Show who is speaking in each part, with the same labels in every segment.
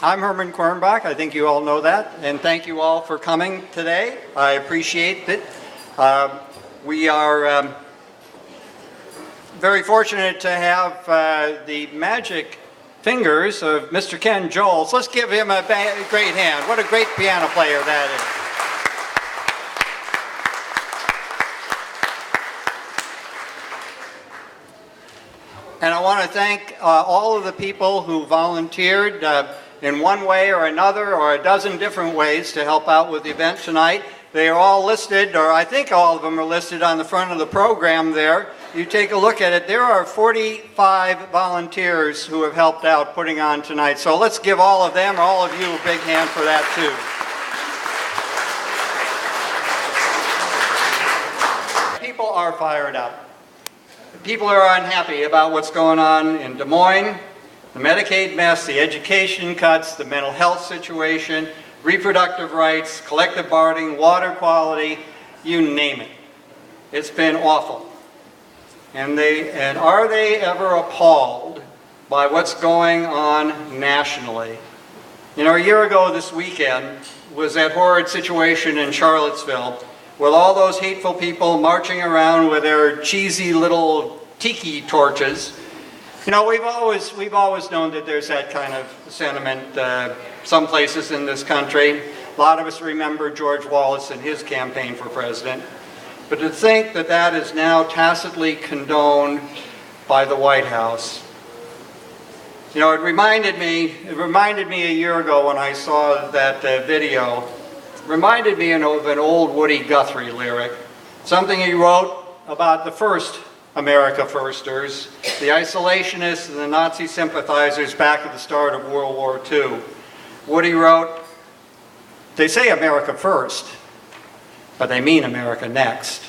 Speaker 1: I'm Herman Quirmbach. I think you all know that. And thank you all for coming today. I appreciate it. We are very fortunate to have the magic fingers of Mr. Ken Joels. Let's give him a great hand. What a great piano player that is. And I want to thank all of the people who volunteered in one way or another or a dozen different ways to help out with the event tonight. They are all listed, or I think all of them are listed on the front of the program there. You take a look at it. There are 45 volunteers who have helped out putting on tonight. So let's give all of them, all of you, a big hand for that too. People are fired up. People are unhappy about what's going on in Des Moines, the Medicaid mess, the education cuts, the mental health situation, reproductive rights, collective bargaining, water quality, you name it. It's been awful. And are they ever appalled by what's going on nationally? You know, a year ago this weekend was that horrid situation in Charlottesville with all those hateful people marching around with their cheesy little tiki torches. You know, we've always known that there's that kind of sentiment some places in this country. A lot of us remember George Wallace and his campaign for president. But to think that that is now tacitly condoned by the White House. You know, it reminded me a year ago when I saw that video. Reminded me of an old Woody Guthrie lyric, something he wrote about the first America Firsters, the isolationists and the Nazi sympathizers back at the start of World War II. Woody wrote, "They say America first, but they mean America next."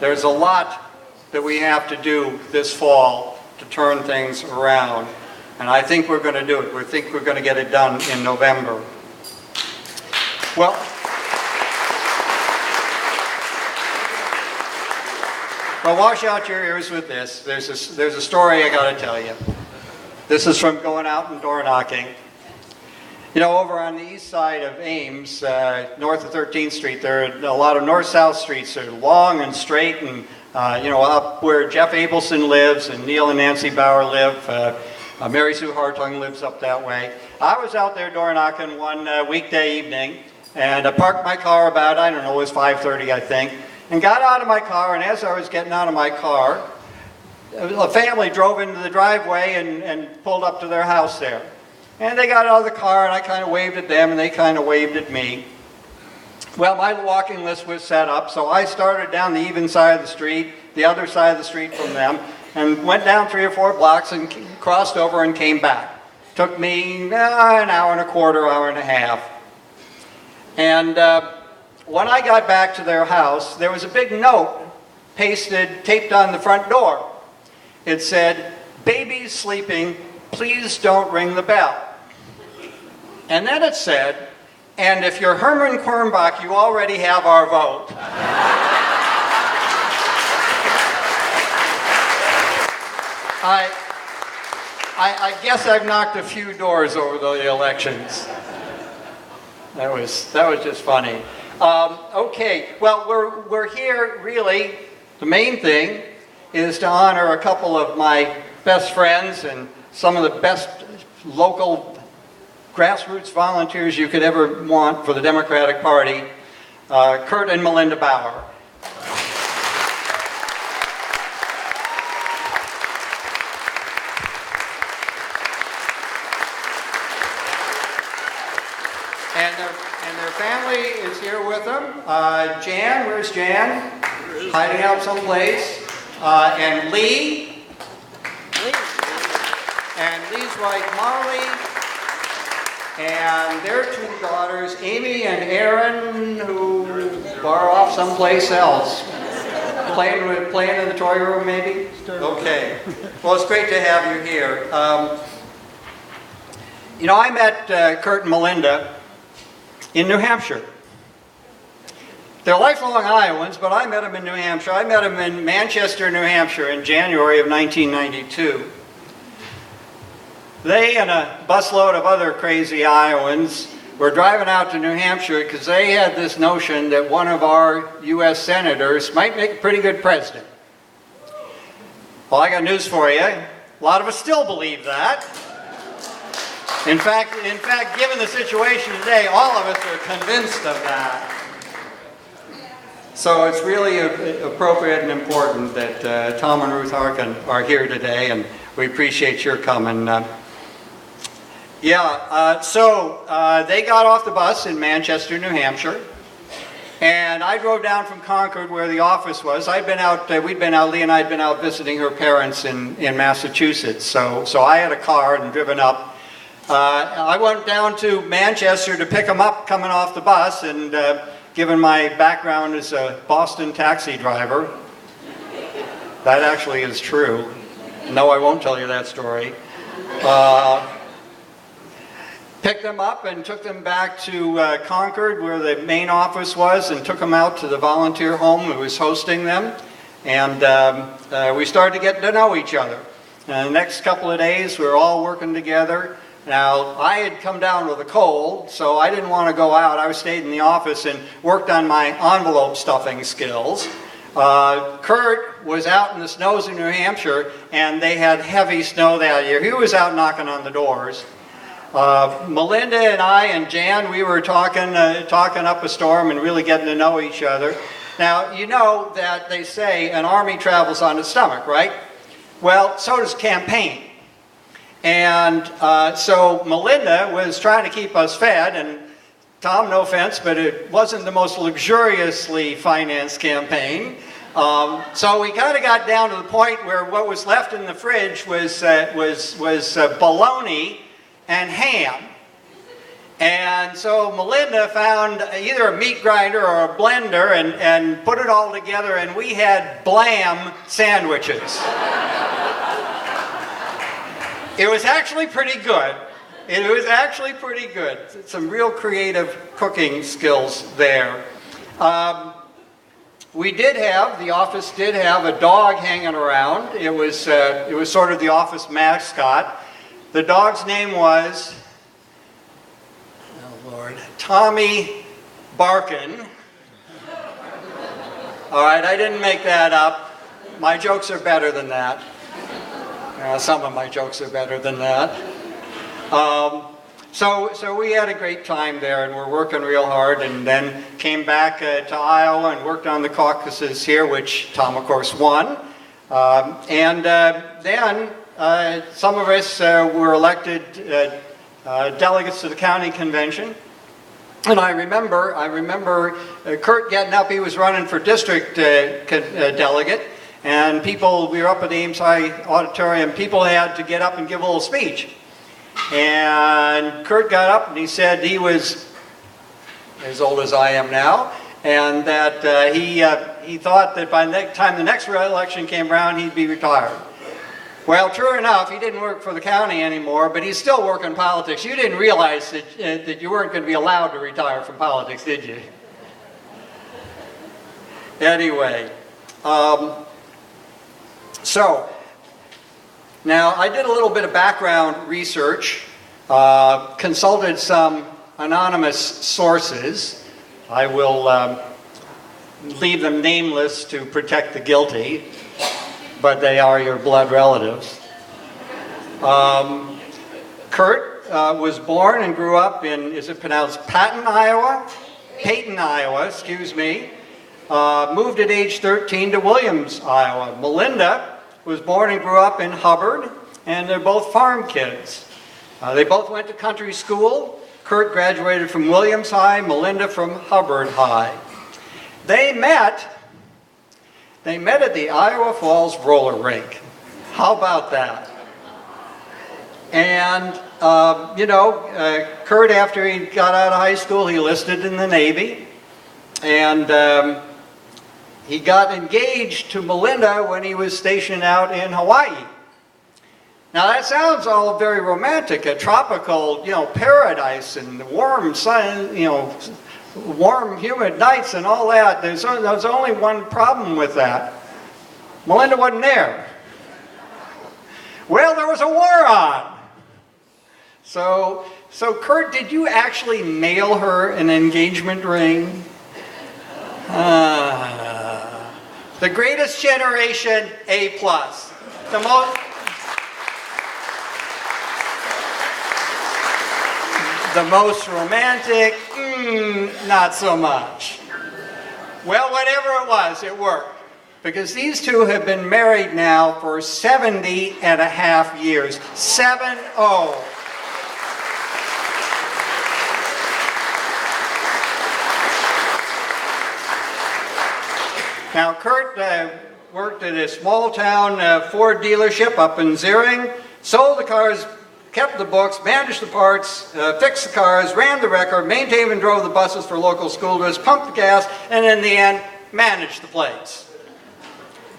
Speaker 1: There's a lot that we have to do this fall to turn things around, and I think we're going to do it. We think we're going to get it done in November. Well, wash out your ears with this. There's a story I got to tell you. This is from going out and door knocking. You know, over on the east side of Ames, north of 13th Street, there are a lot of north-south streets. They're long and straight, and you know, up where Jeff Abelson lives and Neil and Nancy Bauer live. Mary Sue Hartung lives up that way. I was out there door knocking one weekday evening. And I parked my car about, I don't know, it was 5:30 I think, and got out of my car, and as I was getting out of my car, a family drove into the driveway and pulled up to their house there. And they got out of the car, and I kind of waved at them, and they kind of waved at me. Well, my walking list was set up, so I started down the even side of the street, the other side of the street from them, and went down 3 or 4 blocks and crossed over and came back. Took me an hour and a quarter, hour and a half. And when I got back to their house, there was a big note taped on the front door. It said, "Baby's sleeping, please don't ring the bell." And then it said, "And if you're Herman Quirmbach, you already have our vote." I guess I've knocked a few doors over the elections. That was just funny. Okay, well, we're here really. The main thing is to honor a couple of my best friends and some of the best local grassroots volunteers you could ever want for the Democratic Party, Curt and Melinda Bauer. And their family is here with them. Jan, where's Jan? Hiding out someplace. And Lee. And Lee's wife Molly. And their 2 daughters, Amy and Aaron, who are off someplace else. Playing in the toy room, maybe? Okay. Well, it's great to have you here. You know, I met Curt and Melinda in New Hampshire. They're lifelong Iowans, but I met them in New Hampshire. I met them in Manchester, New Hampshire in January of 1992. They and a busload of other crazy Iowans were driving out to New Hampshire because they had this notion that one of our U.S. senators might make a pretty good president. Well, I got news for you. A lot of us still believe that. In fact, given the situation today, all of us are convinced of that. So it's really appropriate and important that Tom and Ruth Harkin are here today, and we appreciate your coming. So they got off the bus in Manchester, New Hampshire, and I drove down from Concord where the office was. Lee and I had been out visiting her parents in Massachusetts, so I had a car and driven up. I went down to Manchester to pick them up coming off the bus, and given my background as a Boston taxi driver, that actually is true. No, I won't tell you that story. Picked them up and took them back to Concord where the main office was, and took them out to the volunteer home who was hosting them. And we started to get to know each other. And the next couple of days we were all working together. Now, I had come down with a cold, so I didn't want to go out. I stayed in the office and worked on my envelope stuffing skills. Curt was out in the snows in New Hampshire, and they had heavy snow that year. He was out knocking on the doors. Melinda and I and Jan, we were talking up a storm and really getting to know each other. Now, you know that they say an army travels on its stomach, right? Well, so does campaign. And so Melinda was trying to keep us fed, and Tom, no offense, but it wasn't the most luxuriously financed campaign. So we kind of got down to the point where what was left in the fridge was bologna and ham. And so Melinda found either a meat grinder or a blender and put it all together, and we had blam sandwiches. It was actually pretty good. It was actually pretty good. Some real creative cooking skills there. The office did have a dog hanging around. It was sort of the office mascot. The dog's name was, oh Lord, Tommy Barkin. All right, I didn't make that up. My jokes are better than that. Some of my jokes are better than that. So we had a great time there, and we're working real hard, and then came back to Iowa and worked on the caucuses here, which Tom, of course, won. Then some of us were elected delegates to the county convention. And I remember Curt getting up. He was running for district delegate. And we were up at the Ames High Auditorium, people had to get up and give a little speech. And Curt got up and he said he was as old as I am now, and that he thought that by the time the next election came around, he'd be retired. Well, true enough, he didn't work for the county anymore, but he's still working politics. You didn't realize that you weren't going to be allowed to retire from politics, did you? Anyway. So, now I did a little bit of background research, consulted some anonymous sources. I will leave them nameless to protect the guilty, but they are your blood relatives. Curt was born and grew up in, is it pronounced Peyton, Iowa? Excuse me. Moved at age 13 to Williams, Iowa. Melinda was born and grew up in Hubbard, and they're both farm kids. They both went to country school. Curt graduated from Williams High, Melinda from Hubbard High. They met at the Iowa Falls roller rink. How about that? And, Curt, after he got out of high school, he enlisted in the Navy. And he got engaged to Melinda when he was stationed out in Hawaii. Now that sounds all very romantic, a tropical, paradise and warm sun, warm, humid nights and all that. There's only one problem with that. Melinda wasn't there. Well, there was a war on. So Curt, did you actually mail her an engagement ring? The Greatest Generation, A+. The most romantic, not so much. Well, whatever it was, it worked. Because these two have been married now for 70 and a half years. 7-0. Now, Curt worked at a small town Ford dealership up in Ziering, sold the cars, kept the books, managed the parts, fixed the cars, ran the record, maintained and drove the buses for local school bus, pumped the gas, and in the end, managed the place.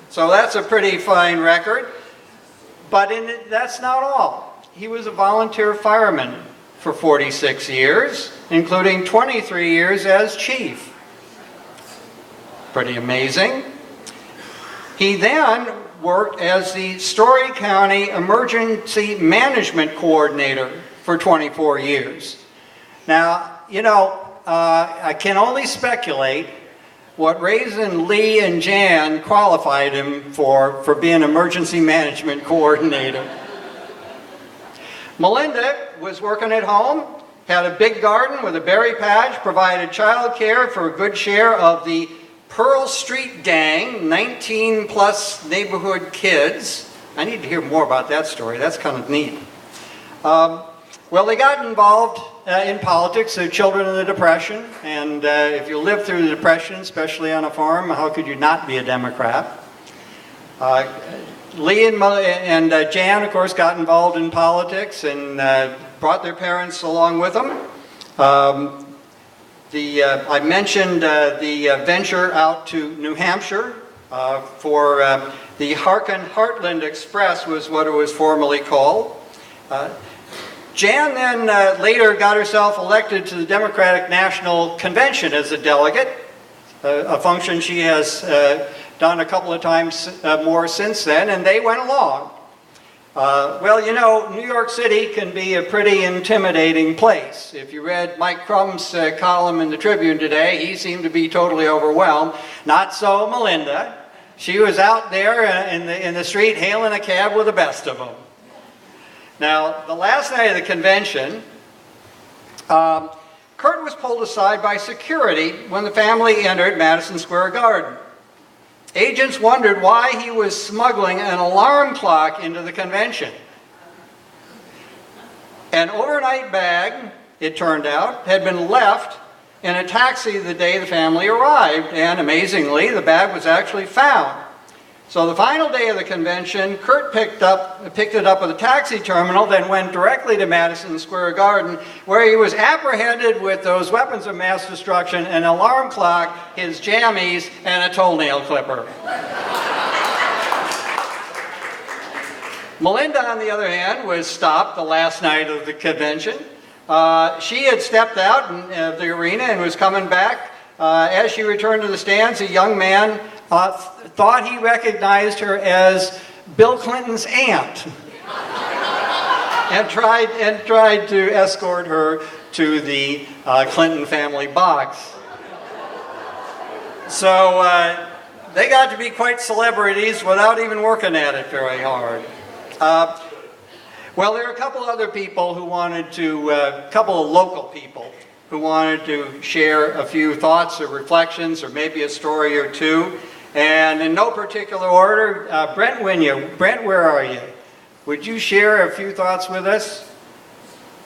Speaker 1: So that's a pretty fine record. But that's not all. He was a volunteer fireman for 46 years, including 23 years as chief. Pretty amazing. He then worked as the Story County Emergency Management Coordinator for 24 years. Now, you know, I can only speculate what Raisin, Lee, and Jan qualified him for being Emergency Management Coordinator. Melinda was working at home, had a big garden with a berry patch, provided child care for a good share of the Pearl Street Gang, 19-plus neighborhood kids. I need to hear more about that story. That's kind of neat. Well, they got involved in politics. They're children of the Depression. And if you lived through the Depression, especially on a farm, how could you not be a Democrat? Lee and Jan, of course, got involved in politics and brought their parents along with them. I mentioned the venture out to New Hampshire for the Harkin Heartland Express was what it was formerly called. Jan then later got herself elected to the Democratic National Convention as a delegate, a function she has done a couple of times more since then, and they went along. Well, you know, New York City can be a pretty intimidating place. If you read Mike Crumb's column in the Tribune today, he seemed to be totally overwhelmed. Not so Melinda. She was out there in the street hailing a cab with the best of them. Now, the last night of the convention, Curt was pulled aside by security when the family entered Madison Square Garden. Agents wondered why he was smuggling an alarm clock into the convention. An overnight bag, it turned out, had been left in a taxi the day the family arrived, and amazingly, the bag was actually found. So the final day of the convention, Curt picked it up at the taxi terminal, then went directly to Madison Square Garden, where he was apprehended with those weapons of mass destruction, an alarm clock, his jammies, and a toenail clipper. Melinda, on the other hand, was stopped the last night of the convention. She had stepped out of the arena and was coming back. As she returned to the stands, a young man thought he recognized her as Bill Clinton's aunt and tried to escort her to the Clinton family box. So they got to be quite celebrities without even working at it very hard. Well, there are a couple other people who wanted to, a couple of local people who wanted to share a few thoughts or reflections or maybe a story or two. And in no particular order, Brent Winya. Brent, where are you? Would you share a few thoughts with us?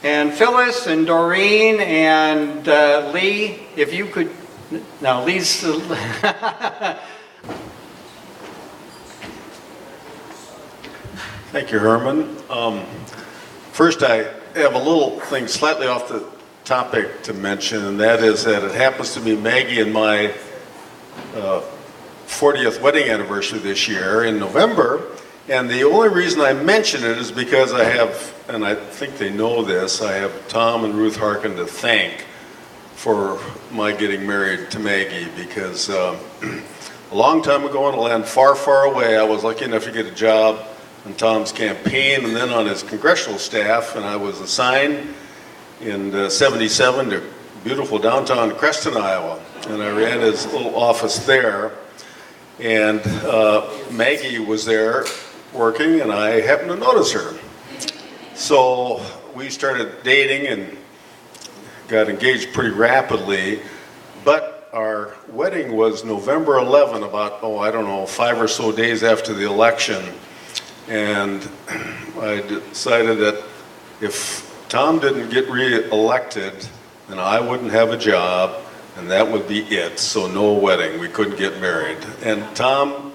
Speaker 1: And Phyllis and Doreen and Lee, if you could, no, Lee's,
Speaker 2: Thank you, Herman. First, I have a little thing slightly off the topic to mention, and that is that it happens to be Maggie and my 40th wedding anniversary this year in November, and the only reason I mention it is because I have, and I think they know this, I have Tom and Ruth Harkin to thank for my getting married to Maggie, because a long time ago in a land far, far away, I was lucky enough to get a job on Tom's campaign and then on his congressional staff, and I was assigned in '77 to beautiful downtown Creston, Iowa, and I ran his little office there. And Maggie was there working, and I happened to notice her. So we started dating and got engaged pretty rapidly, but our wedding was November 11, about, 5 or so days after the election. And I decided that if Tom didn't get re-elected, then I wouldn't have a job, and that would be it. So no wedding, we couldn't get married. And Tom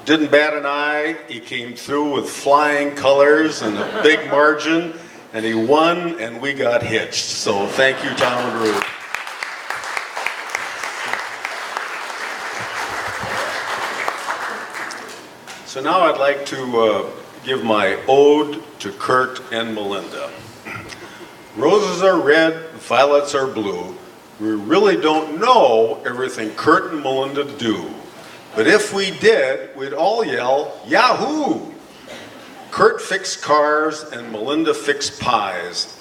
Speaker 2: didn't bat an eye. He came through with flying colors and a big margin, and he won, and we got hitched. So thank you, Tom and Ruth. So now I'd like to give my ode to Curt and Melinda. Roses are red, violets are blue. We really don't know everything Curt and Melinda do. But if we did, we'd all yell, Yahoo! Curt fixed cars and Melinda fixed pies.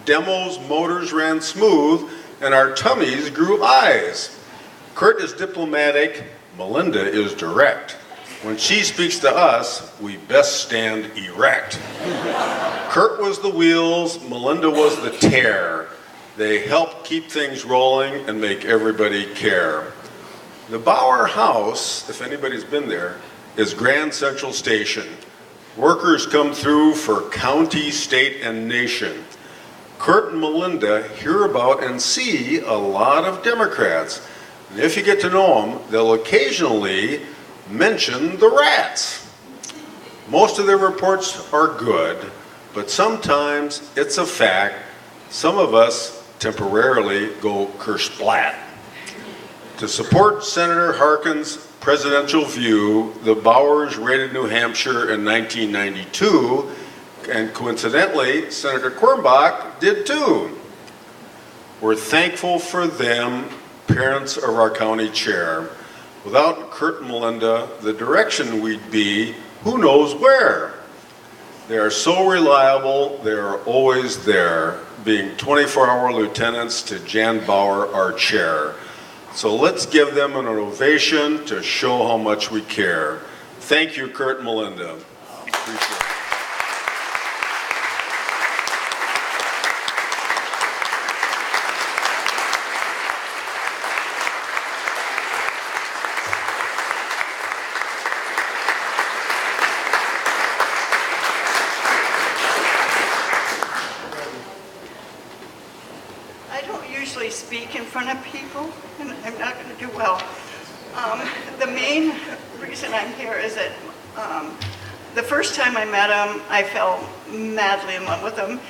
Speaker 2: Demos, motors ran smooth, and our tummies grew eyes. Curt is diplomatic, Melinda is direct. When she speaks to us, we best stand erect. Curt was the wheels, Melinda was the tear. They help keep things rolling and make everybody care. The Bauer house, if anybody's been there, is Grand Central Station. Workers come through for county, state, and nation. Curt and Melinda hear about and see a lot of Democrats. And if you get to know them, they'll occasionally mention the rats. Most of their reports are good, but sometimes it's a fact. Some of us temporarily go kersplat. To support Senator Harkin's presidential view, the Bauers raided New Hampshire in 1992, and coincidentally, Senator Quirmbach did too. We're thankful for them, parents of our county chair. Without Curt and Melinda, the direction we'd be, who knows where. They are so reliable, they are always there, being 24-hour lieutenants to Jan Bauer, our chair. So let's give them an ovation to show how much we care. Thank you, Curt and Melinda. Appreciate it.
Speaker 3: Speak in front of people, and I'm not going to do well. The main reason I'm here is that the first time I met him, I fell madly in love with them,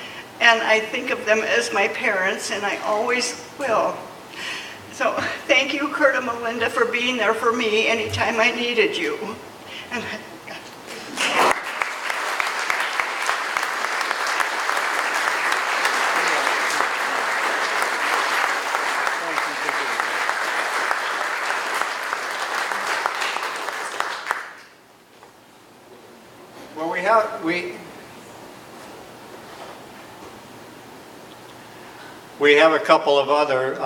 Speaker 3: and I think of them as my parents, and I always will. So thank you, Curt and Melinda, for being there for me anytime I needed you. And
Speaker 1: we have a couple of other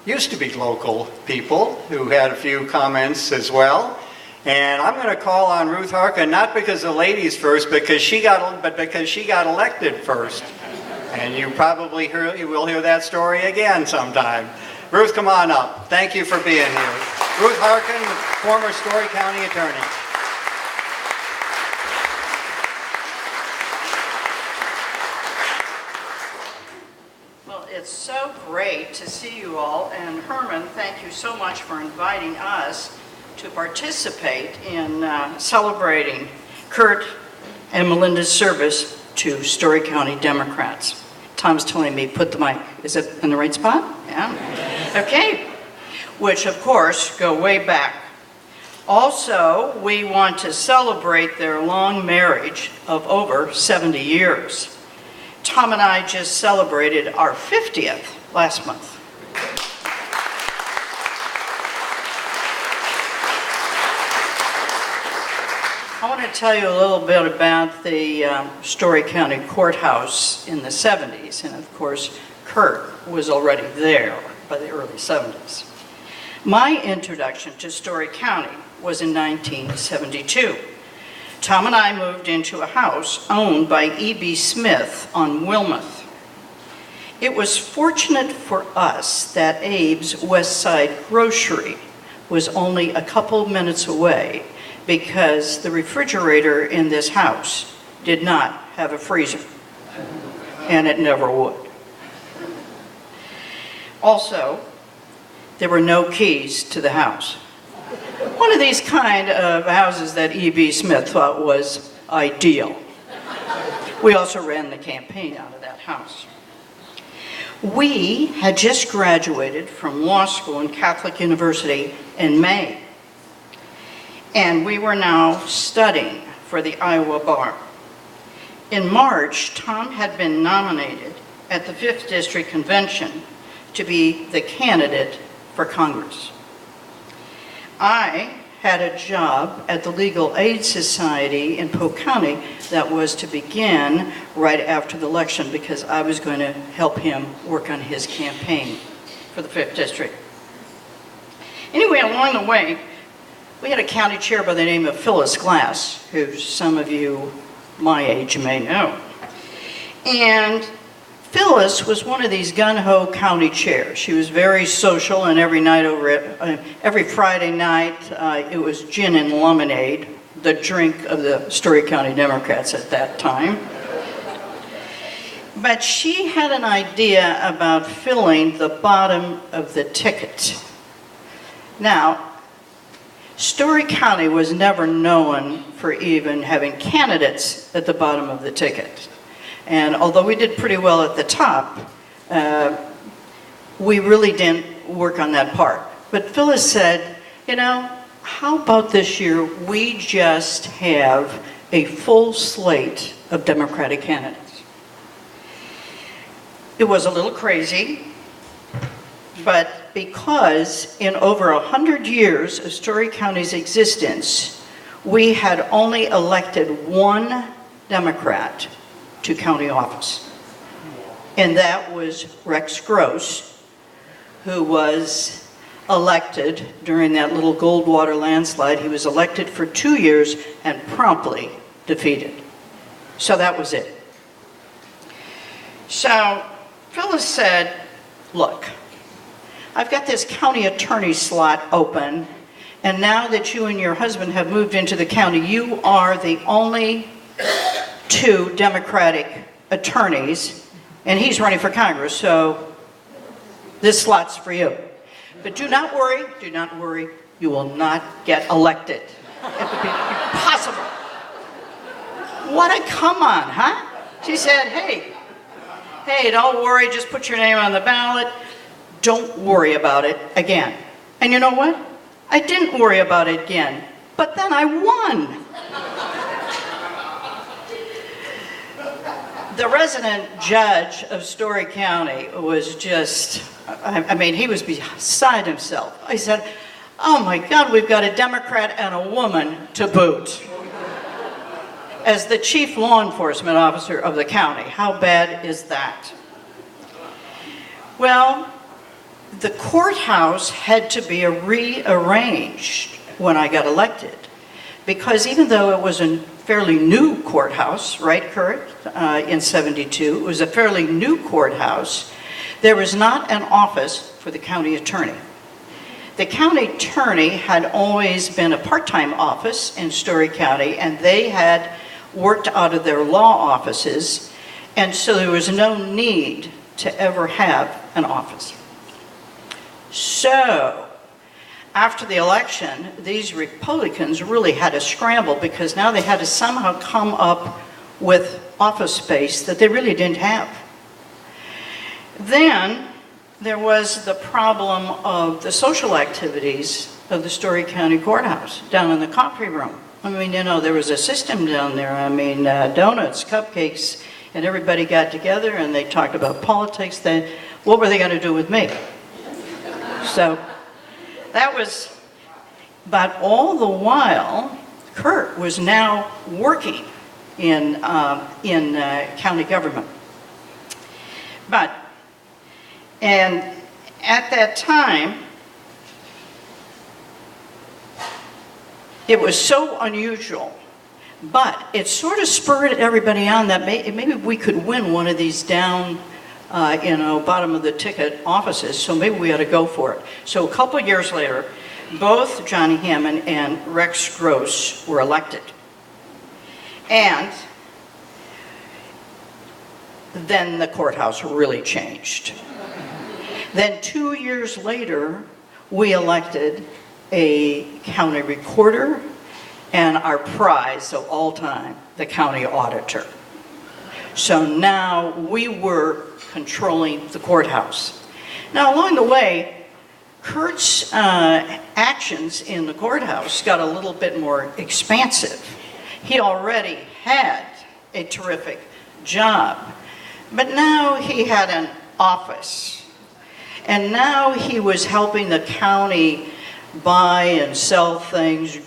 Speaker 1: used to be local people who had a few comments as well. And I'm going to call on Ruth Harkin, not because the ladies first, but because she got elected first. And you probably will hear that story again sometime. Ruth, come on up. Thank you for being here. Ruth Harkin, former Story County attorney.
Speaker 4: It's so great to see you all, and Herman, thank you so much for inviting us to participate in celebrating Curt and Melinda's service to Story County Democrats. Tom's telling me put the mic, is it in the right spot? Yeah. Okay, which of course go way back. Also, we want to celebrate their long marriage of over 70 years. Tom and I just celebrated our 50th last month. I want to tell you a little bit about the Story County Courthouse in the 70s. And of course, Curt was already there by the early 70s. My introduction to Story County was in 1972. Tom and I moved into a house owned by E.B. Smith on Wilmouth. It was fortunate for us that Abe's West Side Grocery was only a couple minutes away because the refrigerator in this house did not have a freezer, and it never would. Also, there were no keys to the house. One of these kind of houses that E.B. Smith thought was ideal. We also ran the campaign out of that house. We had just graduated from law school in Catholic University in May, and we were now studying for the Iowa bar. In March, Tom had been nominated at the 5th District Convention to be the candidate for Congress. I had a job at the Legal Aid Society in Polk County that was to begin right after the election because I was going to help him work on his campaign for the 5th District. Anyway, along the way, we had a county chair by the name of Phyllis Glass, who some of you my age may know. And Phyllis was one of these gun-ho county chairs. She was very social, and every Friday night it was gin and lemonade, the drink of the Story County Democrats at that time. But she had an idea about filling the bottom of the ticket. Now, Story County was never known for even having candidates at the bottom of the ticket. And although we did pretty well at the top, we really didn't work on that part. But Phyllis said, you know, how about this year we just have a full slate of Democratic candidates? It was a little crazy, but because in over 100 years of Story County's existence, we had only elected one Democrat to county office. And that was Rex Gross, who was elected during that little Goldwater landslide. He was elected for 2 years and promptly defeated. So that was it. So Phyllis said, look, I've got this county attorney slot open, and now that you and your husband have moved into the county, you are the only 2 Democratic attorneys, and he's running for Congress, so this slot's for you. But do not worry, you will not get elected. It would be impossible. What a come on, huh? She said, hey, don't worry, just put your name on the ballot. Don't worry about it again. And you know what? I didn't worry about it again, but then I won. The resident judge of Story County was just, he was beside himself. I said, oh my God, we've got a Democrat and a woman to boot. As the chief law enforcement officer of the county, how bad is that? Well, the courthouse had to be rearranged when I got elected, because even though it was a fairly new courthouse, right, Curt, in 72, it was a fairly new courthouse, there was not an office for the county attorney. The county attorney had always been a part-time office in Story County, and they had worked out of their law offices, and so there was no need to ever have an office. So, after the election, these Republicans really had to scramble because now they had to somehow come up with office space that they really didn't have. Then there was the problem of the social activities of the Story County Courthouse down in the coffee room. There was a system down there. Donuts, cupcakes, and everybody got together and they talked about politics. Then what were they going to do with me? So that was, but all the while, Curt was now working in county government. And at that time, it was so unusual, but it sort of spurred everybody on that maybe we could win one of these down, bottom of the ticket offices, so maybe we ought to go for it. So a couple of years later, both Johnny Herman and Rex Gross were elected. And then the courthouse really changed. Then 2 years later, we elected a county recorder and our prize of all time, the county auditor. So now we were controlling the courthouse. Now along the way, Curt's actions in the courthouse got a little bit more expansive. He already had a terrific job, but now he had an office. And now he was helping the county buy and sell things,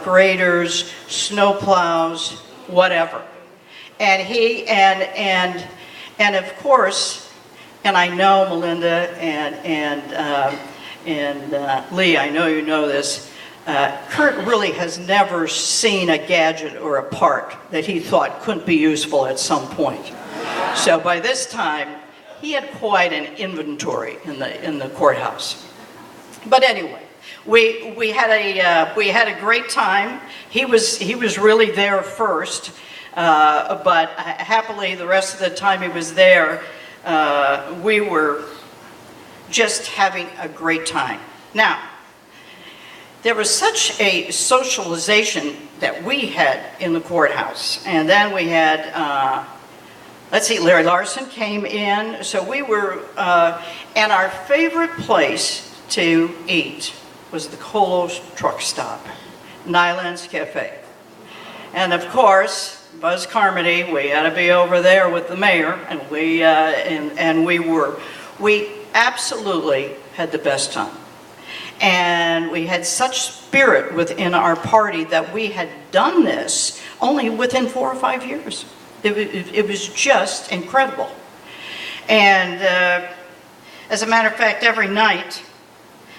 Speaker 4: graders, snow plows, whatever. And he, and of course, and I know Melinda and Lee, I know you know this, Curt really has never seen a gadget or a part that he thought couldn't be useful at some point. So by this time, he had quite an inventory in the courthouse. But anyway, we had a great time. He was really there first, but happily the rest of the time he was there, we were just having a great time. Now, there was such a socialization that we had in the courthouse, and then we had. Let's see, Larry Larson came in, so we were, and our favorite place to eat was the Colo's Truck Stop, Nyland's Cafe. And of course, Buzz Carmody, we had to be over there with the mayor, and we absolutely had the best time. And we had such spirit within our party that we had done this only within 4 or 5 years. It was just incredible. And as a matter of fact, every night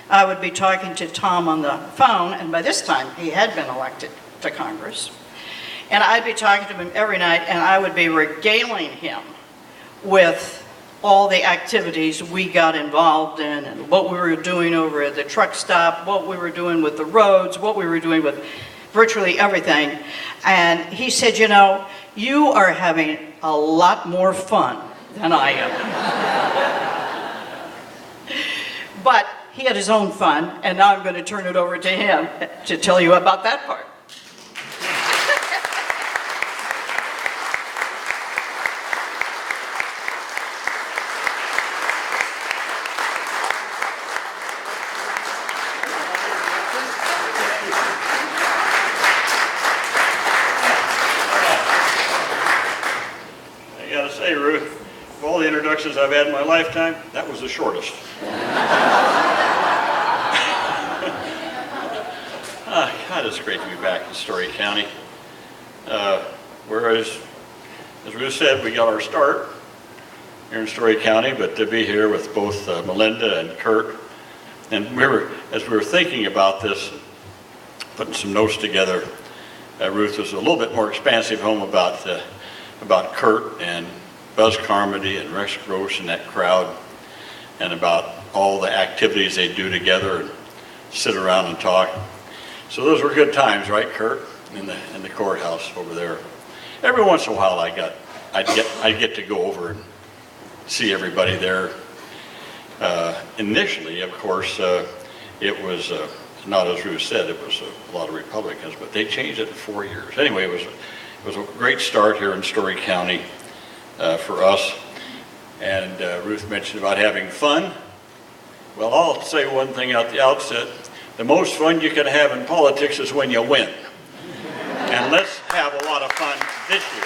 Speaker 4: I would be talking to Tom on the phone, and by this time he had been elected to Congress. And I'd be talking to him every night, and I would be regaling him with all the activities we got involved in, and what we were doing over at the truck stop, what we were doing with the roads, what we were doing with virtually everything. And he said, you know, you are having a lot more fun than I am. But he had his own fun, and now I'm going to turn it over to him to tell you about that part.
Speaker 5: Hey Ruth, of all the introductions I've had in my lifetime, that was the shortest. God, it's great to be back in Story County. Whereas, as Ruth said, we got our start here in Story County, but to be here with both Melinda and Curt, and as we were thinking about this, putting some notes together, Ruth was a little bit more expansive home about Curt and Buzz Carmody and Rex Gross and that crowd, and about all the activities they do together and sit around and talk. So those were good times, right, Curt, in the courthouse over there. Every once in a while, I'd get to go over and see everybody there. Initially, of course, it was not as Ruth said. It was a lot of Republicans, but they changed it in 4 years. Anyway, it was a great start here in Story County for us. And Ruth mentioned about having fun. Well, I'll say one thing at the outset. The most fun you can have in politics is when you win. And let's have a lot of fun this year.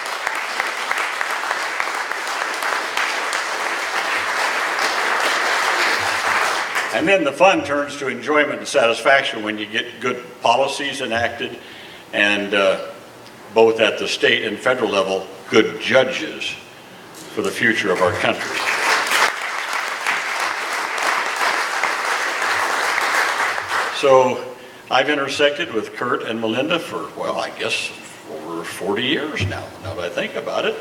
Speaker 5: And then the fun turns to enjoyment and satisfaction when you get good policies enacted and both at the state and federal level, good judges for the future of our country. So I've intersected with Curt and Melinda for, well, I guess over 40 years now that I think about it.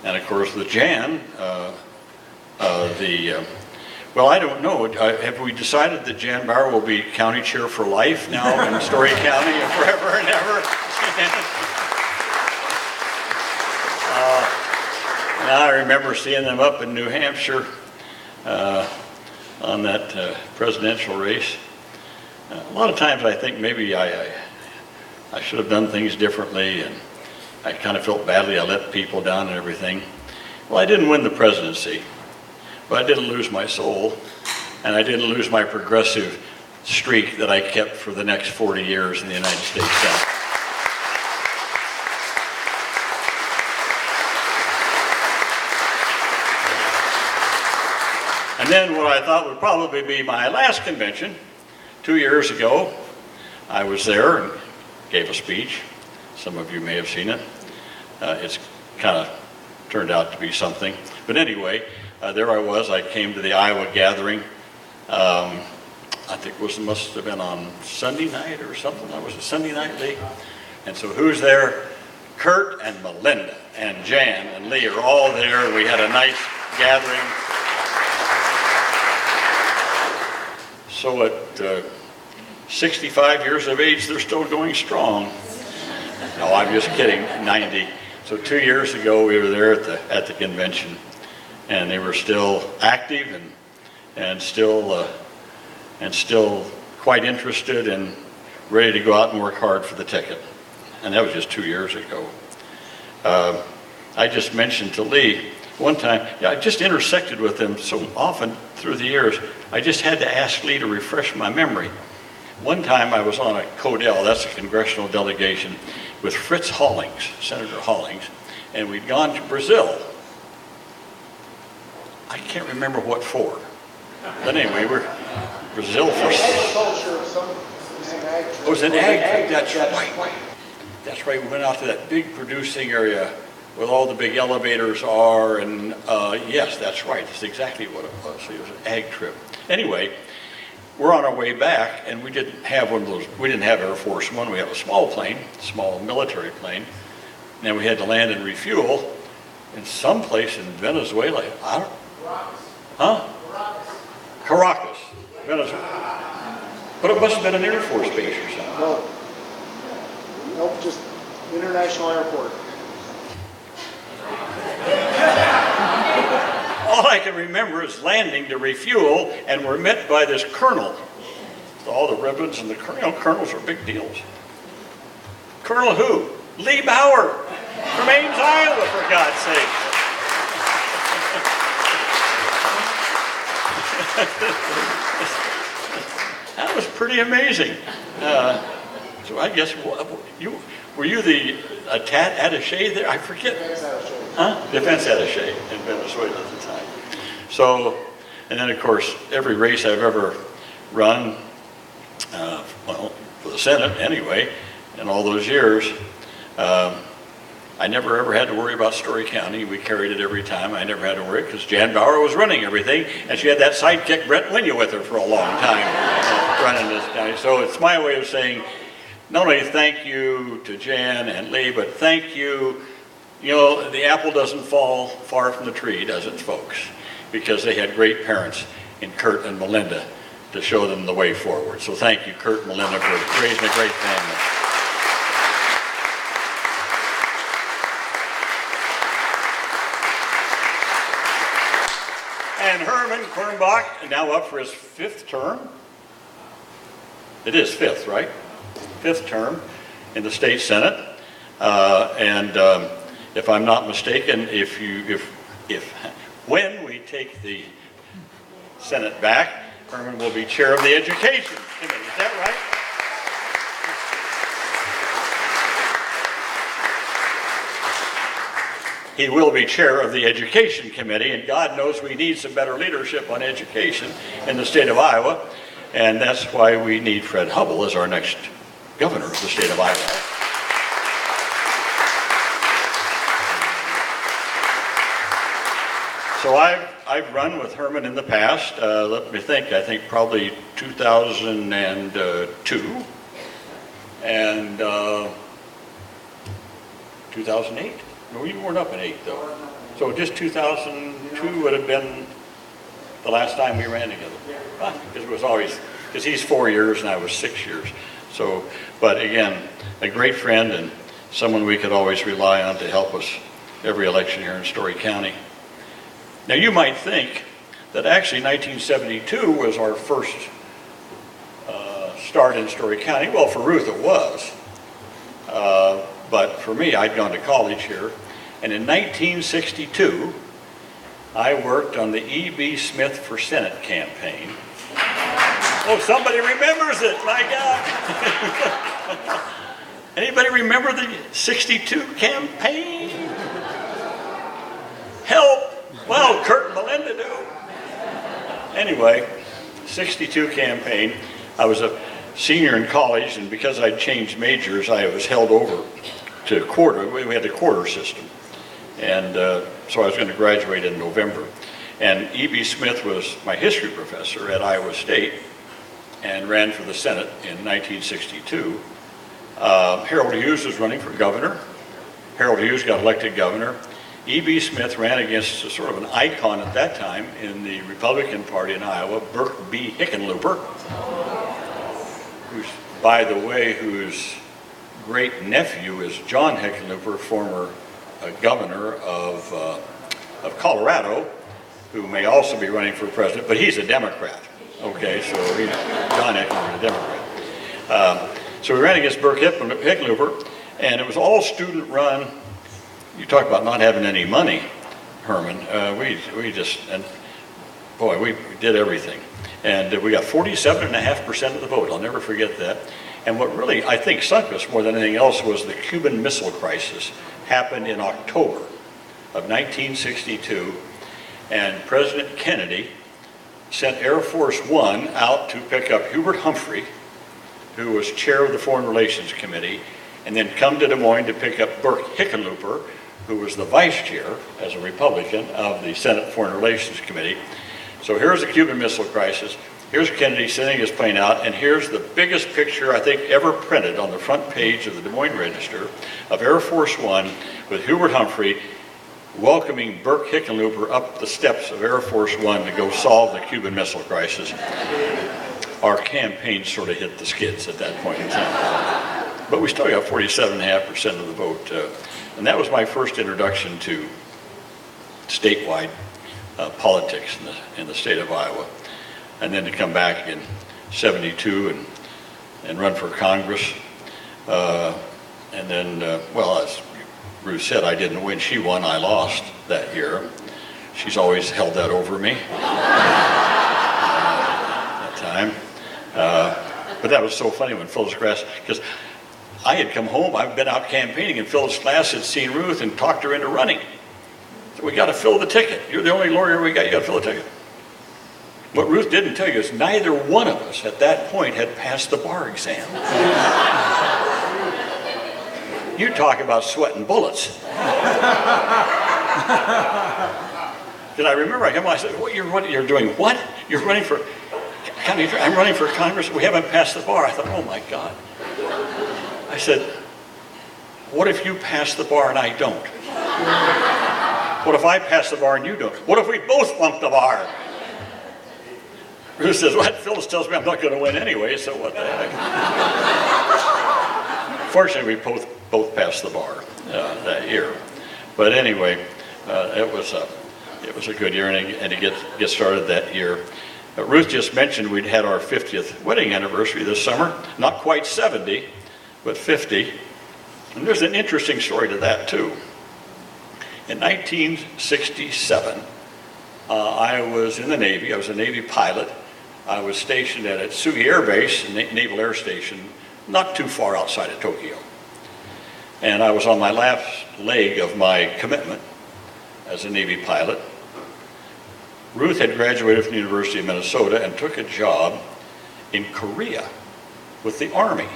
Speaker 5: And of course with Jan, well, I don't know. Have we decided that Jan Bauer will be county chair for life now in Story County and forever and ever? Now I remember seeing them up in New Hampshire on that presidential race. A lot of times I think maybe I should have done things differently, and I kind of felt badly I let people down and everything. Well, I didn't win the presidency, but I didn't lose my soul, and I didn't lose my progressive streak that I kept for the next 40 years in the United States Senate. And then what I thought would probably be my last convention, 2 years ago, I was there and gave a speech. Some of you may have seen it. It's kind of turned out to be something. But anyway, there I was. I came to the Iowa gathering. I think it must have been on Sunday night or something. That was a Sunday night, Lee. And so who's there? Curt and Melinda and Jan and Lee are all there. We had a nice gathering. So at 65 years of age, they're still going strong. No, I'm just kidding, 90. So 2 years ago, we were there at the convention, and they were still active and still quite interested and ready to go out and work hard for the ticket. And that was just 2 years ago. I just mentioned to Lee one time, I just intersected with them so often through the years, I just had to ask Lee to refresh my memory. One time I was on a CODEL, that's a congressional delegation, with Fritz Hollings, Senator Hollings, and we'd gone to Brazil. I can't remember what for. But anyway, we were Brazil for... It was an ag trip, that's right. That's right, we went out to that big producing area where all the big elevators are, and yes, that's right, that's exactly what it was. So it was an ag trip. Anyway, we're on our way back, and we didn't have one of those, we didn't have Air Force One, we have a small plane, small military plane, and we had to land and refuel in some place in Venezuela. Caracas, Venezuela. But it must have been an Air Force base or something.
Speaker 6: Nope, just international airport.
Speaker 5: All I can remember is landing to refuel, and we're met by this colonel. All the ribbons and the colonels are big deals. Colonel who? Lee Bauer from Ames, Iowa, for God's sake. That was pretty amazing. So I guess were you the attaché there? I forget. Defense attaché in Venezuela at the time. So, and then of course, every race I've ever run, well, for the Senate anyway, in all those years, I never ever had to worry about Story County. We carried it every time. I never had to worry because Jan Bauer was running everything, and she had that sidekick Brett Winya with her for a long time running this county. So it's my way of saying, not only thank you to Jan and Lee, but thank you. You know, the apple doesn't fall far from the tree, does it, folks? Because they had great parents in Curt and Melinda to show them the way forward. So thank you, Curt and Melinda, for raising a great family. And Herman Quirmbach, now up for his 5th term. It is 5th, right? 5th term in the state Senate. If I'm not mistaken, when we take the Senate back, Herman will be chair of the Education Committee. Is that right? He will be chair of the Education Committee, and God knows we need some better leadership on education in the state of Iowa, and that's why we need Fred Hubbell as our next governor of the state of Iowa. So I've run with Herman in the past. Let me think. I think probably 2002 and 2008. No, you weren't up in 8 though. So just 2002 would have been the last time we ran together. Because it was always, because he's 4 years and I was 6 years. So, but again, a great friend and someone we could always rely on to help us every election here in Story County. Now you might think that actually 1972 was our first start in Story County. Well, for Ruth it was. But for me, I'd gone to college here. And in 1962, I worked on the E.B. Smith for Senate campaign. Oh, somebody remembers it, my God. Anybody remember the 62 campaign? Help. Well, Curt and Melinda do. Anyway, 62 campaign. I was a senior in college, and because I'd changed majors, I was held over to quarter. We had the quarter system. And so I was going to graduate in November. And E.B. Smith was my history professor at Iowa State and ran for the Senate in 1962. Harold Hughes was running for governor. Harold Hughes got elected governor. E.B. Smith ran against sort of an icon at that time in the Republican Party in Iowa, Burke B. Hickenlooper, who's, by the way, whose great nephew is John Hickenlooper, former governor of Colorado, who may also be running for president, but he's a Democrat. Okay, so John Hickenlooper is a Democrat. So we ran against Burke Hickenlooper, and it was all student run. You talk about not having any money, Herman. We just, and boy, we did everything. And we got 47.5% of the vote. I'll never forget that. And what really, I think, sunk us more than anything else was the Cuban Missile Crisis. Happened in October of 1962. And President Kennedy sent Air Force One out to pick up Hubert Humphrey, who was chair of the Foreign Relations Committee, and then come to Des Moines to pick up Burke Hickenlooper, who was the vice chair, as a Republican, of the Senate Foreign Relations Committee. So here's the Cuban Missile Crisis. Here's Kennedy sending his plane out, and here's the biggest picture I think ever printed on the front page of the Des Moines Register of Air Force One with Hubert Humphrey welcoming Burke Hickenlooper up the steps of Air Force One to go solve the Cuban Missile Crisis. Our campaign sort of hit the skids at that point in time. But we still got 47.5% of the vote. And that was my first introduction to statewide politics in the state of Iowa. And then to come back in 72 and run for Congress. And then, well, as Ruth said, I didn't win. She won, I lost that year. She's always held that over me that time. But that was so funny when Phyllis Grass, because I had come home, I've been out campaigning, and Phyllis Glass had seen Ruth and talked her into running. So we got to fill the ticket. You're the only lawyer we got, you got to fill the ticket. What Ruth didn't tell you is neither one of us at that point had passed the bar exam. You talk about sweating bullets. Did I remember? I said, what you're doing? What? You're running for county? I'm running for Congress. We haven't passed the bar. I thought, oh my God. I said, what if you pass the bar and I don't? What if I pass the bar and you don't? What if we both flunk the bar? Ruth says, well, Phyllis tells me I'm not going to win anyway, so what the heck? Fortunately, we both passed the bar that year. But anyway, it was a good year, and to get started that year. Ruth just mentioned we'd had our 50th wedding anniversary this summer. Not quite 70, but 50. And there's an interesting story to that, too. In 1967, I was in the Navy. I was a Navy pilot. I was stationed at Atsugi Air Base, Naval Air Station, not too far outside of Tokyo. And I was on my last leg of my commitment as a Navy pilot. Ruth had graduated from the University of Minnesota and took a job in Korea with the Army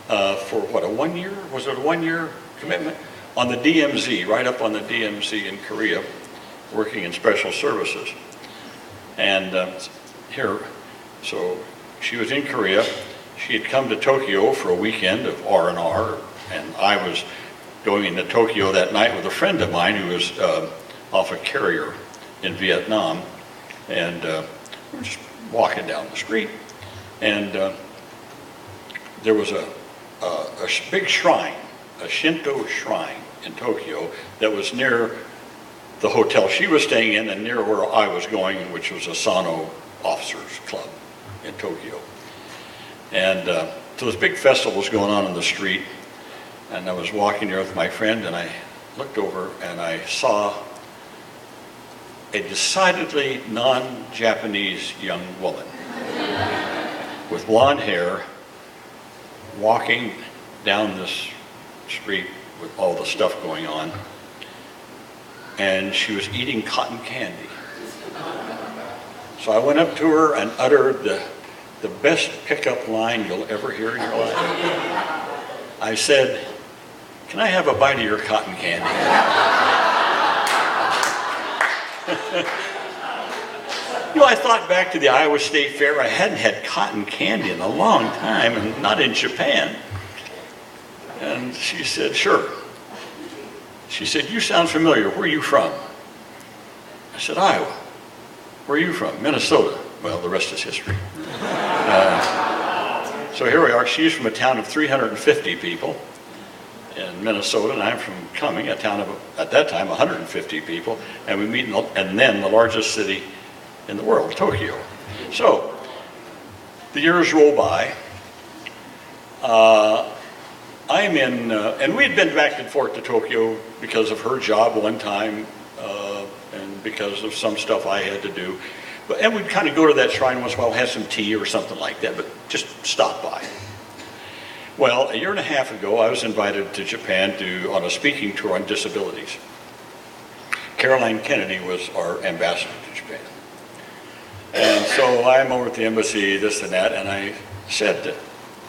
Speaker 5: for what, a 1 year? Was it a 1 year commitment? On the DMZ, right up on the DMZ in Korea. working in special services. And so she was in Korea. She had come to Tokyo for a weekend of R&R, and I was going into Tokyo that night with a friend of mine who was off a carrier in Vietnam. And we were just walking down the street, and there was a big shrine, a Shinto shrine in Tokyo that was near the hotel she was staying in and near where I was going, which was a Sano officers club in Tokyo. And so this big festival was going on in the street, and I was walking there with my friend, and I looked over and I saw a decidedly non-Japanese young woman with blonde hair walking down this street with all the stuff going on, and she was eating cotton candy. So I went up to her and uttered the best pickup line you'll ever hear in your life. I said, "Can I have a bite of your cotton candy?" You know, I thought back to the Iowa State Fair. I hadn't had cotton candy in a long time, and not in Japan. And she said, "Sure." She said, "You sound familiar. Where are you from?" I said, "Iowa." "Where are you from?" "Minnesota." Well, the rest is history. So here we are. She's from a town of 350 people in Minnesota, and I'm from Cumming, a town of, at that time, 150 people, and we meet and then the largest city in the world, Tokyo. So the years roll by. I'm in, and we had been back and forth to Tokyo because of her job one time, and because of some stuff I had to do. And we'd kind of go to that shrine once in a while, have some tea or something like that, but just stop by. Well, a year and a half ago, I was invited to Japan on a speaking tour on disabilities. Caroline Kennedy was our ambassador to Japan. And so I'm over at the embassy, this and that, and I said to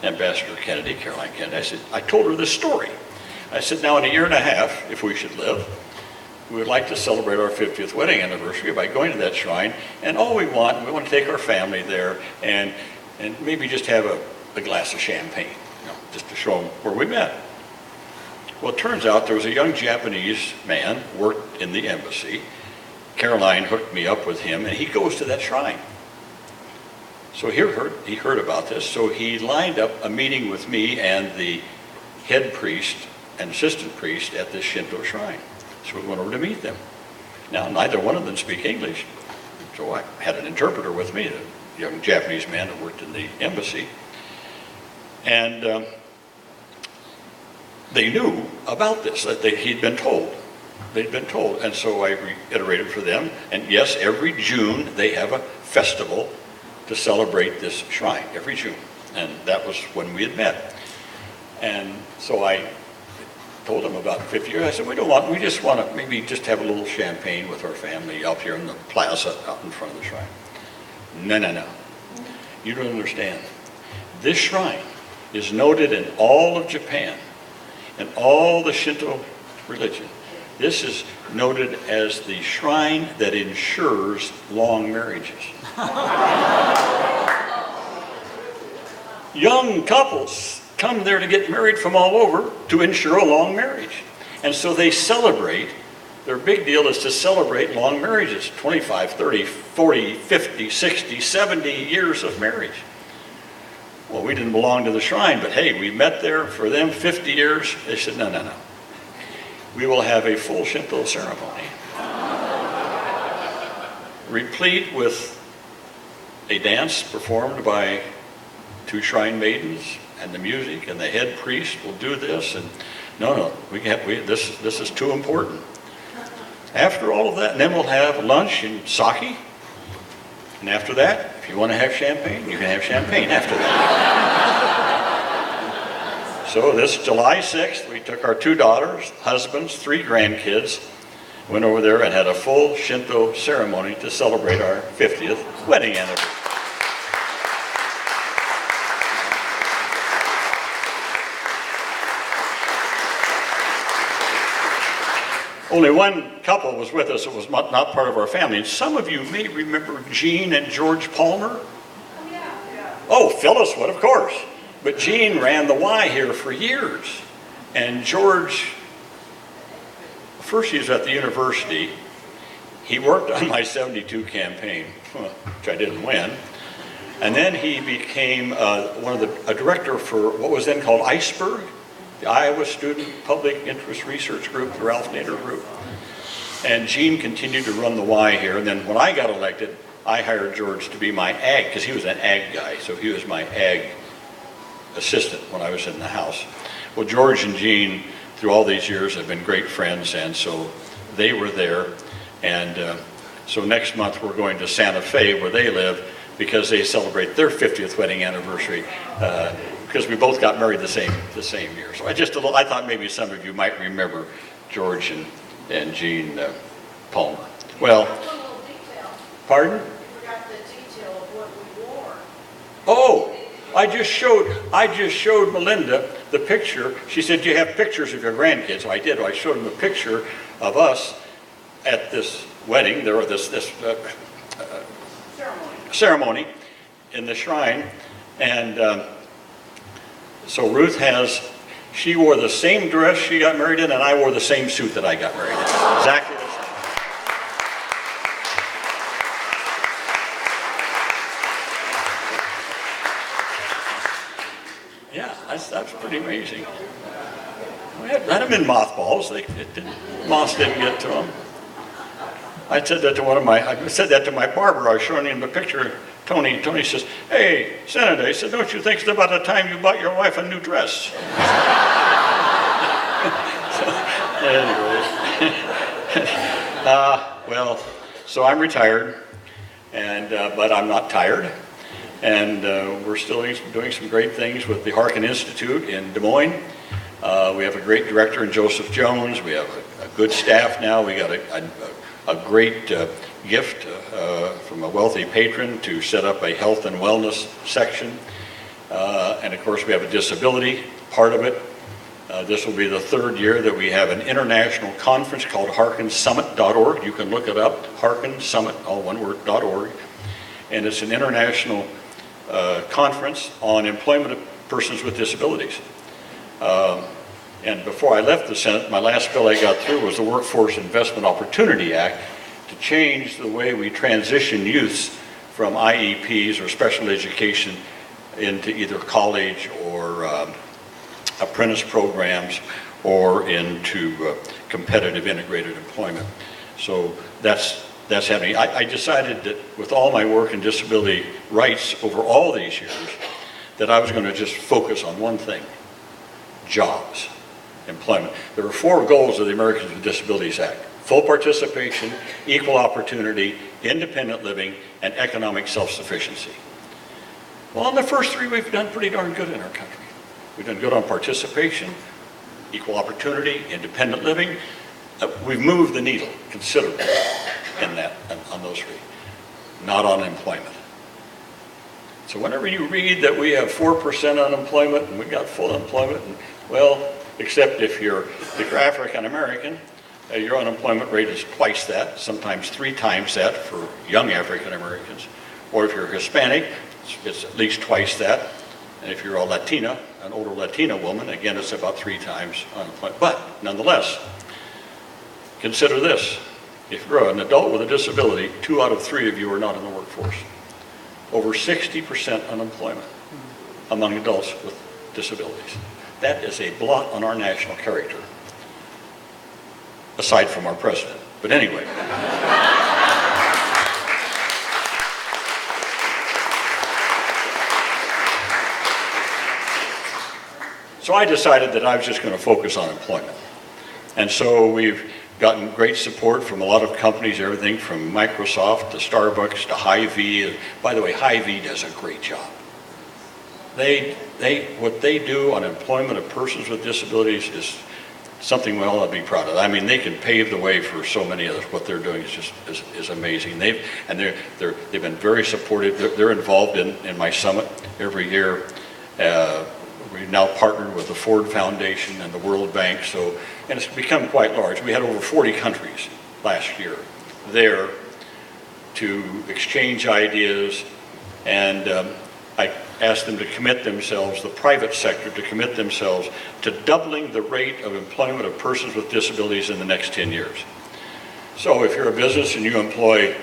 Speaker 5: Ambassador Kennedy, Caroline Kennedy, I told her this story. I said, now in a year and a half, if we should live, we would like to celebrate our 50th wedding anniversary by going to that shrine, and all we want to take our family there and maybe just have a glass of champagne, just to show them where we met. Well, it turns out there was a young Japanese man worked in the embassy. Caroline hooked me up with him, and he goes to that shrine. So he heard about this, so he lined up a meeting with me and the head priest and assistant priest at this Shinto shrine. So we went over to meet them. Now, neither one of them speak English, so I had an interpreter with me, a young Japanese man who worked in the embassy. And they knew about this, that he'd been told. They'd been told, and so I reiterated for them. And yes, every June they have a festival to celebrate this shrine, every June. And that was when we had met. And so I told them about 50 years. I said, we just want to maybe just have a little champagne with our family up here in the plaza out in front of the shrine. No. You don't understand. This shrine is noted in all of Japan and all the Shinto religion. This is noted as the shrine that ensures long marriages. Young couples come there to get married from all over to ensure a long marriage. And so they celebrate. Their big deal is to celebrate long marriages, 25, 30, 40, 50, 60, 70 years of marriage. Well, we didn't belong to the shrine, but hey, we met there for them 50 years. They said, no. We will have a full Shinto ceremony, replete with a dance performed by 2 shrine maidens, and the music, and the head priest will do this. And no, this is too important. After all of that, and then we'll have lunch and sake. And after that, if you want to have champagne, you can have champagne after that. So this July 6th, we took our 2 daughters, husbands, 3 grandkids, went over there and had a full Shinto ceremony to celebrate our 50th wedding anniversary. Only one couple was with us that was not part of our family. And some of you may remember Gene and George Palmer. Oh, Phyllis would, of course. But Gene ran the Y here for years. And George, first he was at the university. He worked on my 72 campaign, which I didn't win. And then he became a director for what was then called Iceberg, the Iowa Student Public Interest Research Group, the Ralph Nader Group. And Gene continued to run the Y here. And then when I got elected, I hired George to be my ag, because he was an ag guy, so he was my ag assistant when I was in the House. Well, George and Gene, through all these years, have been great friends, and so they were there. And so next month we're going to Santa Fe, where they live, because they celebrate their 50th wedding anniversary, because we both got married the same year. So I thought maybe some of you might remember George and Gene Palmer. Well, pardon?
Speaker 4: Forgot the detail of what we wore.
Speaker 5: Oh, I just showed Melinda the picture. She said, "Do you have pictures of your grandkids?" So I did. I showed them a picture of us at this wedding. There was this ceremony in the shrine, and so Ruth she wore the same dress she got married in, and I wore the same suit that I got married in. Exactly the same. Yeah, that's pretty amazing. We had them in mothballs. Moths didn't get to them. I said that to my barber. I was showing him the picture. Tony says, "Hey, Senator," he said, "don't you think it's about the time you bought your wife a new dress?" Anyway, so I'm retired, but I'm not tired. And we're still doing some great things with the Harkin Institute in Des Moines. We have a great director in Joseph Jones. We have a good staff now. We got a great gift from a wealthy patron to set up a health and wellness section. And of course we have a disability part of it. This will be the third year that we have an international conference called harkinsummit.org. You can look it up, Harkin Summit, all one word, .org. And it's an international conference on employment of persons with disabilities. And before I left the Senate, my last bill I got through was the Workforce Investment Opportunity Act to change the way we transition youths from IEPs or special education into either college or apprentice programs or into competitive integrated employment. So that's happening. I decided that with all my work in disability rights over all these years, that I was going to just focus on one thing: jobs, employment. There are 4 goals of the Americans with Disabilities Act: full participation, equal opportunity, independent living, and economic self-sufficiency. Well, on the first 3, we've done pretty darn good in our country. We've done good on participation, equal opportunity, independent living. We've moved the needle considerably on those 3, not on employment. So whenever you read that we have 4% unemployment and we got full employment, except if you're African American, your unemployment rate is twice that, sometimes 3 times that for young African Americans. Or if you're Hispanic, it's at least twice that. And if you're a Latina, an older Latina woman, again, it's about 3 times unemployment. But nonetheless, consider this. If you're an adult with a disability, 2 out of 3 of you are not in the workforce. Over 60% unemployment among adults with disabilities. That is a blot on our national character, aside from our president. But anyway. So I decided that I was just going to focus on employment. And so we've gotten great support from a lot of companies, everything from Microsoft to Starbucks to Hy-Vee. By the way, Hy-Vee does a great job. What they do on employment of persons with disabilities is something we all ought to be proud of. I mean, they can pave the way for so many others. What they're doing is amazing. They've been very supportive. They're involved in my summit every year. We've now partnered with the Ford Foundation and the World Bank, and it's become quite large. We had over 40 countries last year there to exchange ideas, and I asked them to commit themselves, the private sector, to commit themselves to doubling the rate of employment of persons with disabilities in the next 10 years. So if you're a business and you employ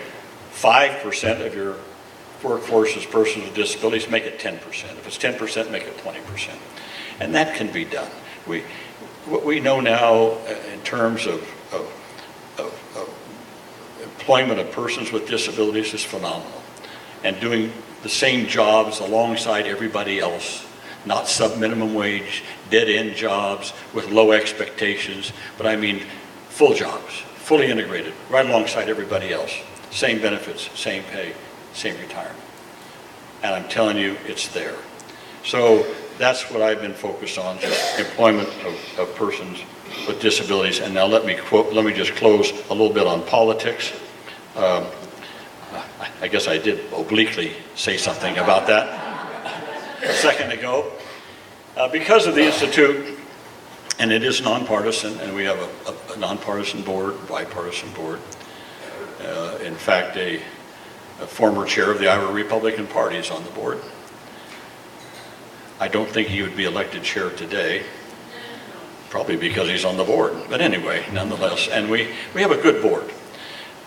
Speaker 5: 5% of your workforce as persons with disabilities, make it 10%. If it's 10%, make it 20%. And that can be done. What we know now in terms of employment of persons with disabilities is phenomenal. And doing the same jobs alongside everybody else, not sub-minimum wage, dead-end jobs with low expectations, but I mean full jobs, fully integrated, right alongside everybody else. Same benefits, same pay, same retirement. And I'm telling you, it's there. So that's what I've been focused on, just employment of persons with disabilities. And now let me just close a little bit on politics. I guess I did obliquely say something about that a second ago. Because of the Institute, and it is nonpartisan, and we have a nonpartisan board, bipartisan board. In fact, a former chair of the Iowa Republican Party is on the board. I don't think he would be elected chair today, probably because he's on the board. But anyway, nonetheless, and we have a good board.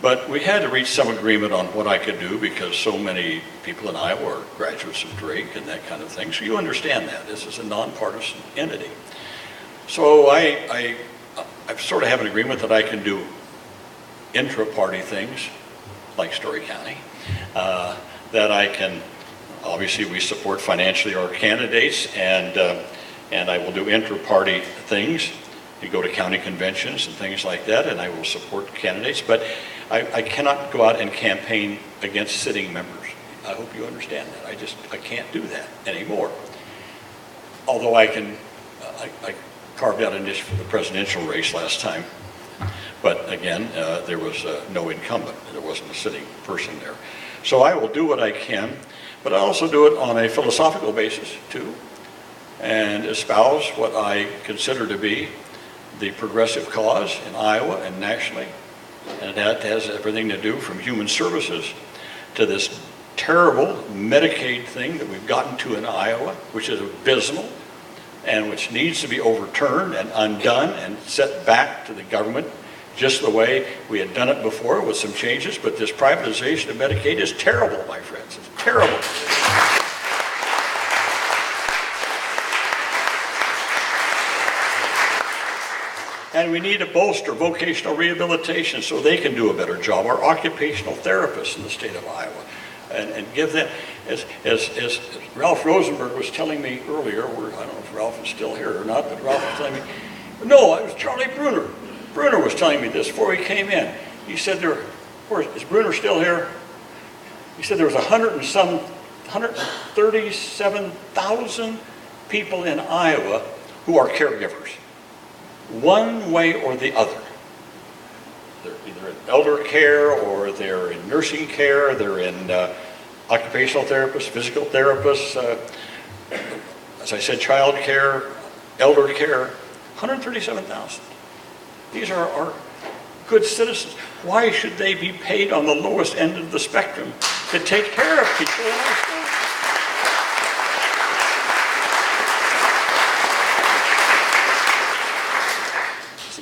Speaker 5: But we had to reach some agreement on what I could do because so many people in Iowa are graduates of Drake and that kind of thing. So you understand that. This is a nonpartisan entity. So I sort of have an agreement that I can do intra-party things, like Story County, that I can, obviously we support financially our candidates, and I will do intra-party things. You go to county conventions and things like that, and I will support candidates, but I cannot go out and campaign against sitting members. I hope you understand that. I can't do that anymore. Although I carved out a niche for the presidential race last time. But again, there was no incumbent. There wasn't a sitting person there. So I will do what I can, but I also do it on a philosophical basis too, and espouse what I consider to be the progressive cause in Iowa and nationally. And that has everything to do from human services to this terrible Medicaid thing that we've gotten to in Iowa, which is abysmal and which needs to be overturned and undone and set back to the government just the way we had done it before with some changes. But this privatization of Medicaid is terrible, my friends. It's terrible. And we need to bolster vocational rehabilitation so they can do a better job. Our occupational therapists in the state of Iowa, and give them, as Ralph Rosenberg was telling me earlier, I don't know if Ralph is still here or not, but Ralph was telling me, no, it was Charlie Bruner. Bruner was telling me this before he came in. He said is Bruner still here? He said there was 137,000 people in Iowa who are caregivers, one way or the other. They're either in elder care or they're in nursing care, they're in occupational therapists, physical therapists, as I said, child care, elder care, 137,000. These are our good citizens. Why should they be paid on the lowest end of the spectrum to take care of people in our state?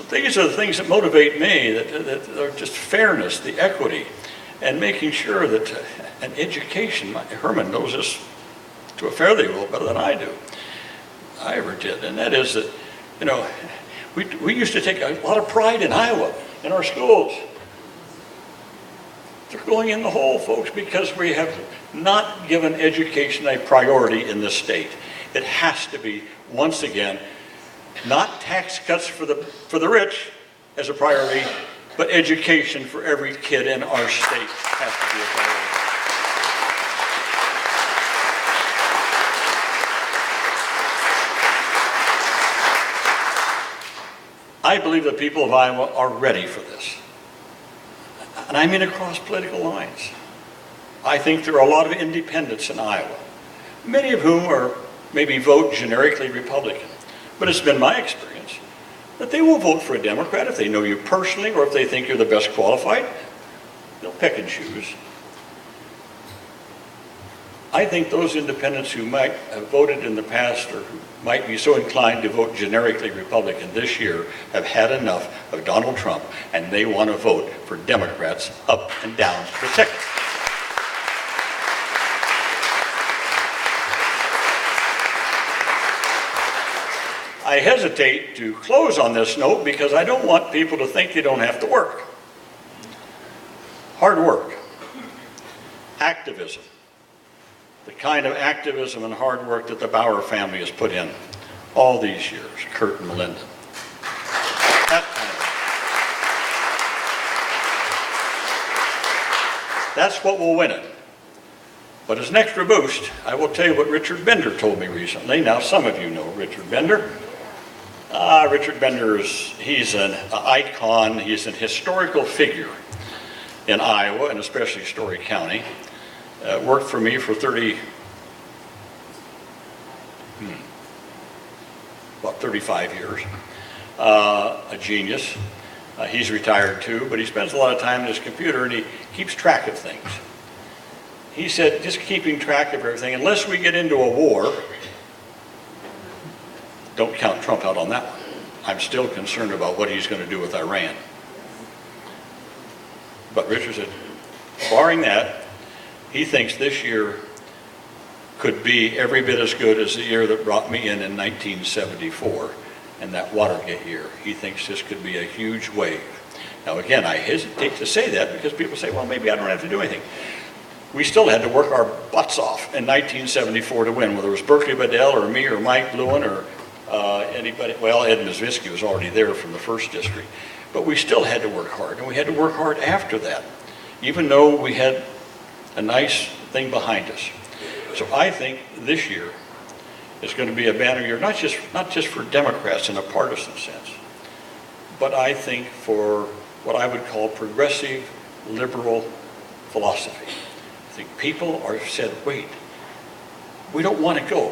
Speaker 5: These are the things that motivate me, that are just fairness, the equity, and making sure that an education, Herman knows this to a fairly well better than I do, I ever did, and that is that, you know, we used to take a lot of pride in Iowa, in our schools. They're going in the hole, folks, because we have not given education a priority in this state. It has to be, once again, not tax cuts for the rich as a priority, but education for every kid in our state has to be a priority. I believe the people of Iowa are ready for this. And I mean across political lines. I think there are a lot of independents in Iowa, many of whom are maybe vote generically Republican. But it's been my experience that they will vote for a Democrat if they know you personally or if they think you're the best qualified. They'll pick and choose. I think those independents who might have voted in the past or who might be so inclined to vote generically Republican this year have had enough of Donald Trump, and they want to vote for Democrats up and down the ticket. I hesitate to close on this note because I don't want people to think you don't have to work. Hard work, activism, the kind of activism and hard work that the Bauer family has put in all these years, Curt and Melinda. That kind of, that's what will win it. But as an extra boost, I will tell you what Richard Bender told me recently. Now, some of you know Richard Bender. Richard Bender he's an icon, he's an historical figure in Iowa, and especially Story County. Worked for me for about 35 years. A genius. He's retired too, but he spends a lot of time on his computer and he keeps track of things. He said, just keeping track of everything, unless we get into a war, don't count Trump out on that one. I'm still concerned about what he's going to do with Iran. But Richard said, barring that, he thinks this year could be every bit as good as the year that brought me in 1974, and that Watergate year. He thinks this could be a huge wave. Now again, I hesitate to say that because people say, well, maybe I don't have to do anything. We still had to work our butts off in 1974 to win, whether it was Berkeley Bedell or me or Mike Lewin or anybody. Well, Ed Mizvisky was already there from the 1st District. But we still had to work hard, and we had to work hard after that, even though we had a nice thing behind us. So I think this year is going to be a banner year, not just for Democrats in a partisan sense, but I think for what I would call progressive liberal philosophy. I think people are said, wait, we don't want to go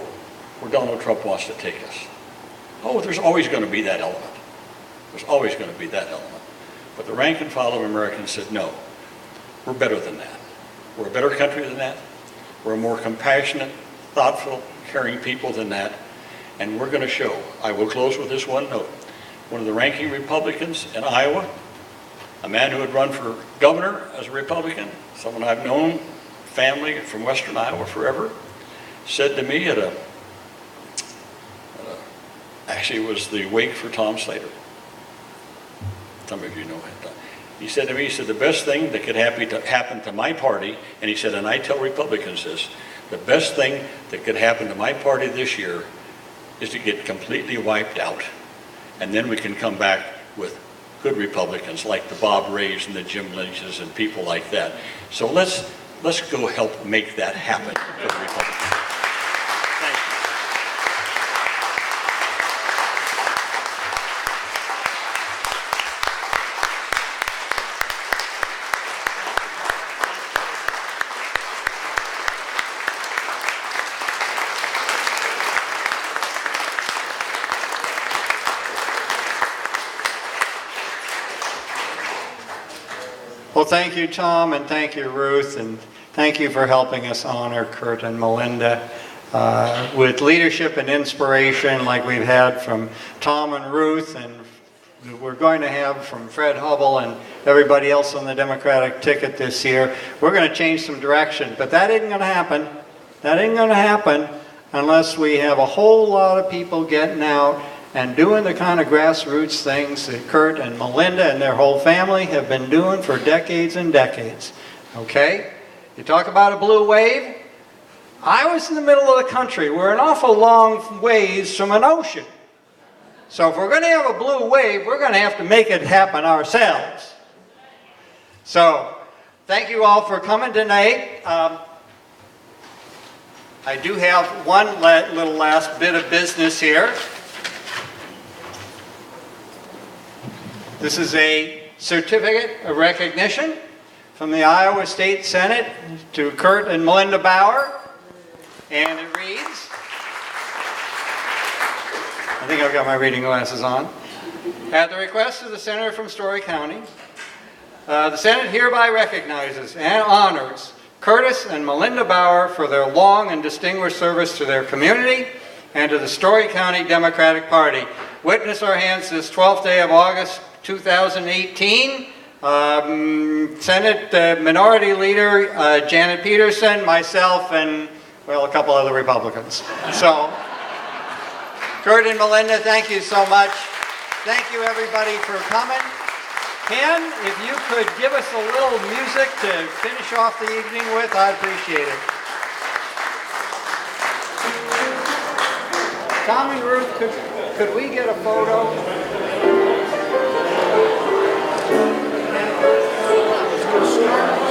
Speaker 5: where Donald Trump wants to take us. Oh, there's always going to be that element. There's always going to be that element. But the rank and file of Americans said, no, we're better than that. We're a better country than that. We're a more compassionate, thoughtful, caring people than that. And we're going to show. I will close with this one note. One of the ranking Republicans in Iowa, a man who had run for governor as a Republican, someone I've known, family from Western Iowa forever, said to me actually it was the wake for Tom Slater. Some of you know him. He said to me, he said, the best thing that could happen to my party, and he said, and I tell Republicans this, the best thing that could happen to my party this year is to get completely wiped out. And then we can come back with good Republicans like the Bob Rays and the Jim Lynches and people like that. So let's go help make that happen for the Republicans. Thank you.
Speaker 1: Well, thank you, Tom, and thank you, Ruth, and thank you for helping us honor Curt and Melinda with leadership and inspiration like we've had from Tom and Ruth, and we're going to have from Fred Hubble and everybody else on the Democratic ticket this year. We're going to change some direction, but that isn't going to happen. That ain't going to happen unless we have a whole lot of people getting out and doing the kind of grassroots things that Curt and Melinda and their whole family have been doing for decades and decades. Okay? You talk about a blue wave. Iowa's in the middle of the country. We're an awful long ways from an ocean. So if we're going to have a blue wave, we're going to have to make it happen ourselves. So, thank you all for coming tonight. I do have one little last bit of business here. This is a certificate of recognition from the Iowa State Senate to Curt and Melinda Bauer. And it reads, I think I've got my reading glasses on. At the request of the Senator from Story County, the Senate hereby recognizes and honors Curtis and Melinda Bauer for their long and distinguished service to their community and to the Story County Democratic Party. Witness our hands this 12th day of August 2018. Senate Minority Leader Janet Peterson, myself, and, well, a couple other Republicans. So, Curt and Melinda, thank you so much. Thank you, everybody, for coming. Ken, if you could give us a little music to finish off the evening with, I'd appreciate it. Tom and Ruth, could we get a photo?
Speaker 6: Let's go start.